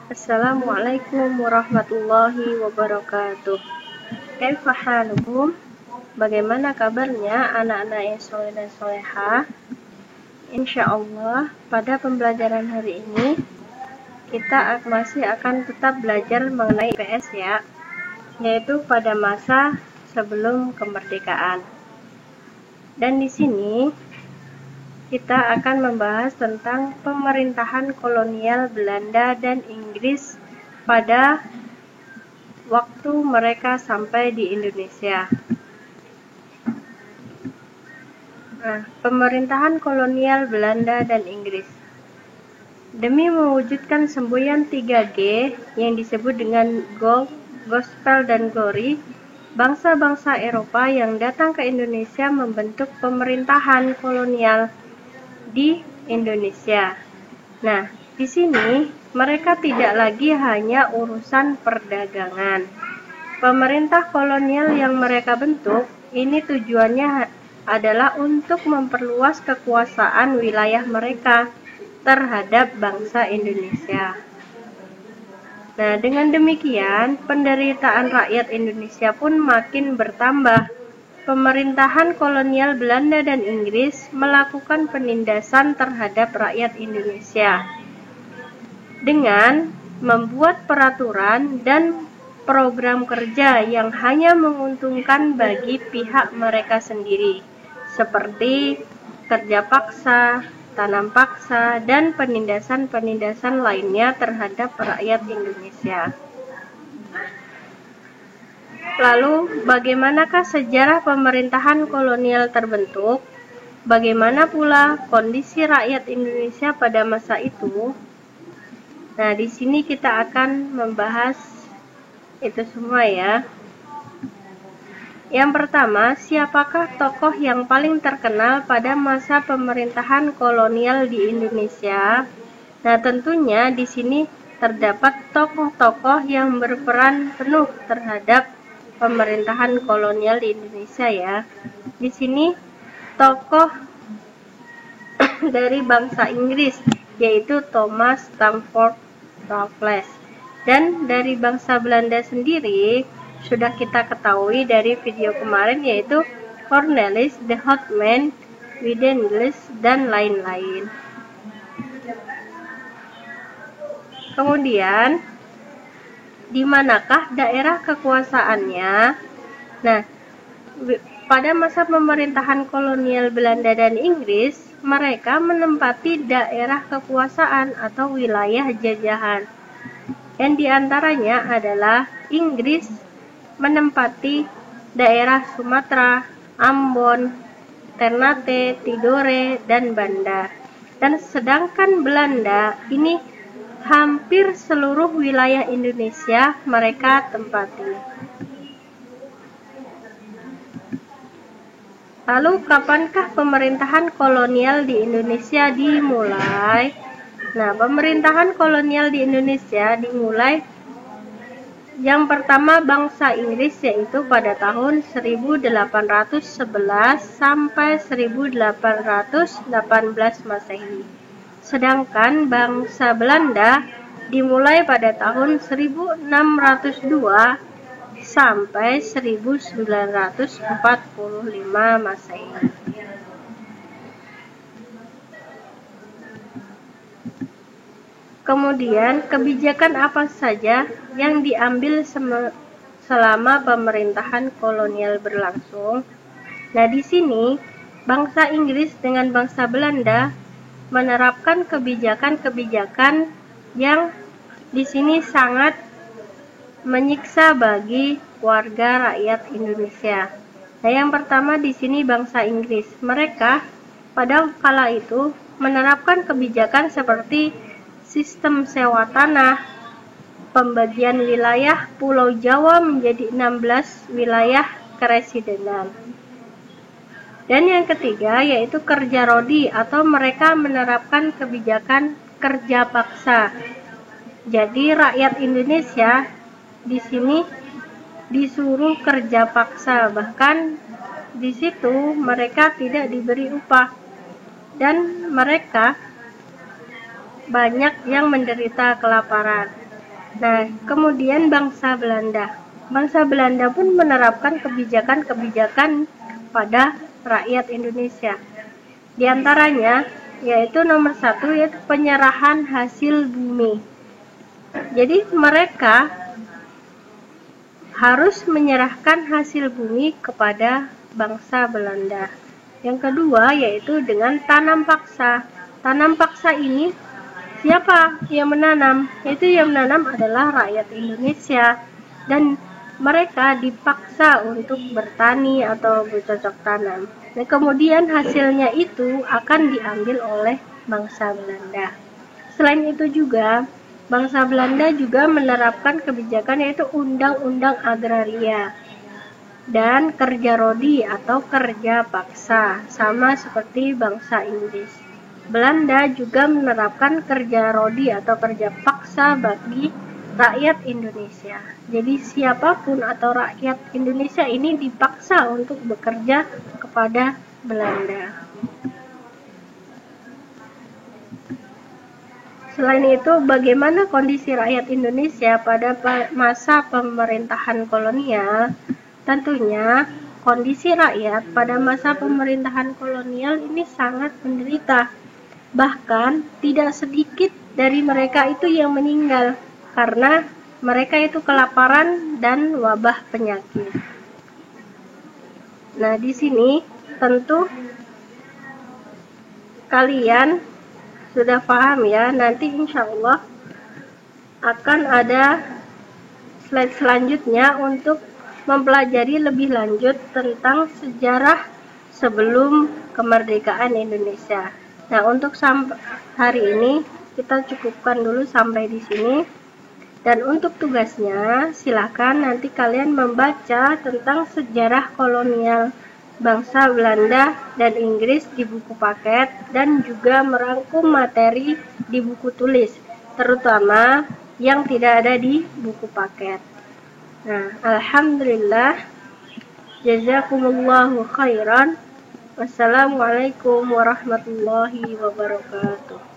Assalamualaikum warahmatullahi wabarakatuh. Kaifa halukum? Bagaimana kabarnya anak-anak yang soleh dan solehah? Insya Allah pada pembelajaran hari ini kita masih akan tetap belajar mengenai IPS ya, yaitu pada masa sebelum kemerdekaan. Dan di sini kita akan membahas tentang pemerintahan kolonial Belanda dan Inggris pada waktu mereka sampai di Indonesia. Nah, pemerintahan kolonial Belanda dan Inggris. Demi mewujudkan semboyan 3G yang disebut dengan Gold, Gospel, dan Glory, bangsa-bangsa Eropa yang datang ke Indonesia membentuk pemerintahan kolonial di Indonesia. Nah, di sini mereka tidak lagi hanya urusan perdagangan. Pemerintah kolonial yang mereka bentuk ini tujuannya adalah untuk memperluas kekuasaan wilayah mereka terhadap bangsa Indonesia. Nah, dengan demikian penderitaan rakyat Indonesia pun makin bertambah. Pemerintahan kolonial Belanda dan Inggris melakukan penindasan terhadap rakyat Indonesia dengan membuat peraturan dan program kerja yang hanya menguntungkan bagi pihak mereka sendiri, seperti kerja paksa, tanam paksa, dan penindasan-penindasan lainnya terhadap rakyat Indonesia. Lalu, bagaimanakah sejarah pemerintahan kolonial terbentuk? Bagaimana pula kondisi rakyat Indonesia pada masa itu? Nah, di sini kita akan membahas itu semua ya. Yang pertama, siapakah tokoh yang paling terkenal pada masa pemerintahan kolonial di Indonesia? Nah, tentunya di sini terdapat tokoh-tokoh yang berperan penuh terhadap pemerintahan kolonial di Indonesia ya. Di sini tokoh dari bangsa Inggris yaitu Thomas Stamford Raffles, dan dari bangsa Belanda sendiri sudah kita ketahui dari video kemarin yaitu Cornelis de Houtman, Widenlis, dan lain-lain. Kemudian di manakah daerah kekuasaannya? Nah, pada masa pemerintahan kolonial Belanda dan Inggris, mereka menempati daerah kekuasaan atau wilayah jajahan. Dan diantaranya adalah Inggris menempati daerah Sumatera, Ambon, Ternate, Tidore, dan Banda. Dan sedangkan Belanda ini hampir seluruh wilayah Indonesia mereka tempati. Lalu kapankah pemerintahan kolonial di Indonesia dimulai? Nah, pemerintahan kolonial di Indonesia dimulai yang pertama bangsa Inggris yaitu pada tahun 1811 sampai 1818 Masehi. Sedangkan bangsa Belanda dimulai pada tahun 1602 sampai 1945 Masehi. Kemudian kebijakan apa saja yang diambil selama pemerintahan kolonial berlangsung? Nah, di sini bangsa Inggris dengan bangsa Belanda menerapkan kebijakan-kebijakan yang di sini sangat menyiksa bagi warga rakyat Indonesia. Nah, yang pertama di sini bangsa Inggris. Mereka pada kala itu menerapkan kebijakan seperti sistem sewa tanah, pembagian wilayah Pulau Jawa menjadi 16 wilayah keresidenan. Dan yang ketiga yaitu kerja rodi atau mereka menerapkan kebijakan kerja paksa. Jadi rakyat Indonesia di sini disuruh kerja paksa, bahkan di situ mereka tidak diberi upah dan mereka banyak yang menderita kelaparan. Nah, kemudian bangsa Belanda. Bangsa Belanda pun menerapkan kebijakan-kebijakan pada rakyat Indonesia. Di antaranya yaitu nomor 1 yaitu penyerahan hasil bumi. Jadi mereka harus menyerahkan hasil bumi kepada bangsa Belanda. Yang kedua yaitu dengan tanam paksa. Tanam paksa ini siapa yang menanam? Itu yang menanam adalah rakyat Indonesia, dan mereka dipaksa untuk bertani atau bercocok tanam. Dan kemudian hasilnya itu akan diambil oleh bangsa Belanda. Selain itu juga bangsa Belanda juga menerapkan kebijakan yaitu Undang-Undang Agraria dan kerja rodi atau kerja paksa, sama seperti bangsa Inggris. Belanda juga menerapkan kerja rodi atau kerja paksa bagi rakyat Indonesia. Jadi siapapun atau rakyat Indonesia ini dipaksa untuk bekerja kepada Belanda. Selain itu, bagaimana kondisi rakyat Indonesia pada masa pemerintahan kolonial? Tentunya, kondisi rakyat pada masa pemerintahan kolonial ini sangat menderita. Bahkan, tidak sedikit dari mereka itu yang meninggal karena mereka itu kelaparan dan wabah penyakit. Nah, di sini tentu kalian sudah paham ya. Nanti insya Allah akan ada slide selanjutnya untuk mempelajari lebih lanjut tentang sejarah sebelum kemerdekaan Indonesia. Nah, untuk hari ini kita cukupkan dulu sampai di sini. Dan untuk tugasnya, silakan nanti kalian membaca tentang sejarah kolonial bangsa Belanda dan Inggris di buku paket, dan juga merangkum materi di buku tulis, terutama yang tidak ada di buku paket. Nah, alhamdulillah, jazakumullahu khairan. Wassalamualaikum warahmatullahi wabarakatuh.